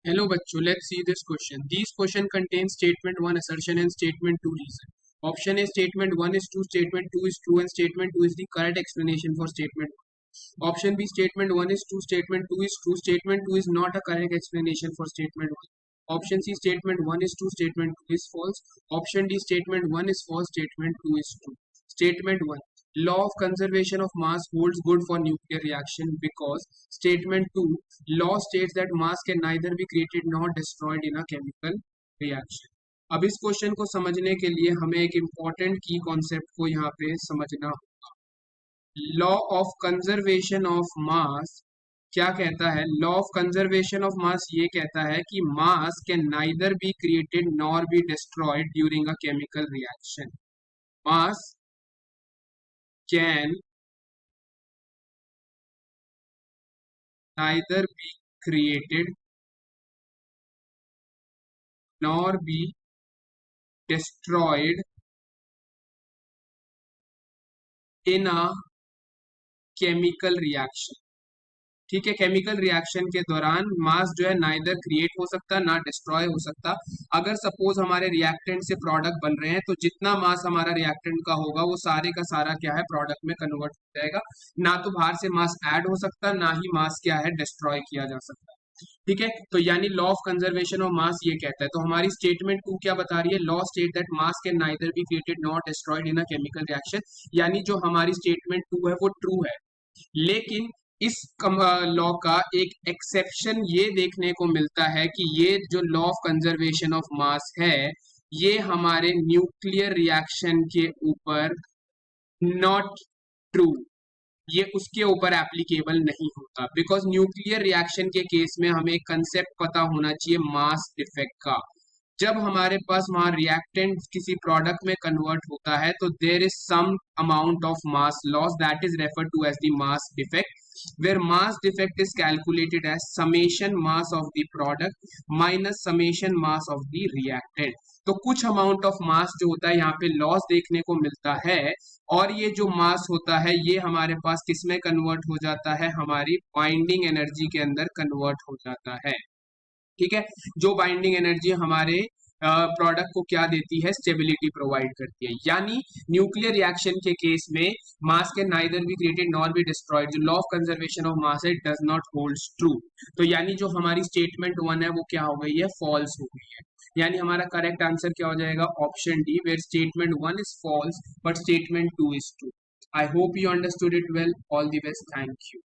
Hello बच्चों, let's see this question. These question contain statement 1 assertion and statement 2 reason. Option A statement 1 is true, statement 2 is true and statement 2 is the correct explanation for statement 1. Option B statement 1 is true, statement 2 is true, statement 2 is not a correct explanation for statement 1. Option C statement 1 is true, statement 2 is false. Option D statement 1 is false, statement 2 is true. Statement 1. Law of conservation of mass holds good for nuclear reaction because statement 2. Law states that mass can neither be created nor destroyed in a chemical reaction. अब इस question को समझने के लिए हमें एक important की concept को यहाँ पे समझना होगा. लॉ ऑफ कंजर्वेशन ऑफ मास क्या कहता है? लॉ ऑफ कंजर्वेशन ऑफ मास ये कहता है कि मास can neither be created nor be destroyed during a chemical reaction. Mass can neither be created nor be destroyed in a chemical reaction. ठीक है, chemical reaction के दौरान मास जो है नाइदर क्रिएट हो सकता ना डिस्ट्रॉय हो सकता. अगर सपोज हमारे रिएक्टेंट से प्रोडक्ट बन रहे हैं तो जितना मास हमारा रिएक्टेंट का होगा वो सारे का सारा क्या है प्रोडक्ट में कन्वर्ट हो जाएगा. ना तो बाहर से मास ऐड हो सकता, ना ही मास क्या है डिस्ट्रॉय किया जा सकता. ठीक है, तो यानी लॉ ऑफ कंजर्वेशन ऑफ मास ये कहता है. तो हमारी स्टेटमेंट 2 क्या बता रही है? Law state that mass can neither be created not destroyed in a chemical reaction. यानी जो हमारी स्टेटमेंट 2 है वो ट्रू है. लेकिन इस लॉ का एक एक्सेप्शन ये देखने को मिलता है कि ये जो law of conservation of mass है ये हमारे न्यूक्लियर रिएक्शन के ऊपर नॉट ट्रू, ये उसके ऊपर एप्लीकेबल नहीं होता. बिकॉज न्यूक्लियर रिएक्शन के केस में हमें कंसेप्ट पता होना चाहिए मास डिफेक्ट का. जब हमारे पास वहां रिएक्टेंट किसी प्रोडक्ट में कन्वर्ट होता है तो there is some amount of mass loss that is referred to as the mass defect, where mass defect is calculated as summation mass of the product minus summation mass of the reactant. तो कुछ amount of मास जो होता है यहाँ पे loss देखने को मिलता है और ये जो मास होता है ये हमारे पास किस में कन्वर्ट हो जाता है? हमारी बाइंडिंग एनर्जी के अंदर कन्वर्ट हो जाता है. ठीक है, जो बाइंडिंग एनर्जी हमारे प्रोडक्ट को क्या देती है? स्टेबिलिटी प्रोवाइड करती है. यानी न्यूक्लियर रिएक्शन के केस में mass can neither be created nor be destroyed. जो law of conservation of mass है it does not holds true. तो यानी जो हमारी स्टेटमेंट 1 है वो क्या हो गई है? फॉल्स हो गई है. यानी हमारा करेक्ट आंसर क्या हो जाएगा? Option D, where statement 1 is false but statement 2 is true. I hope you understood it well. All the best. Thank you.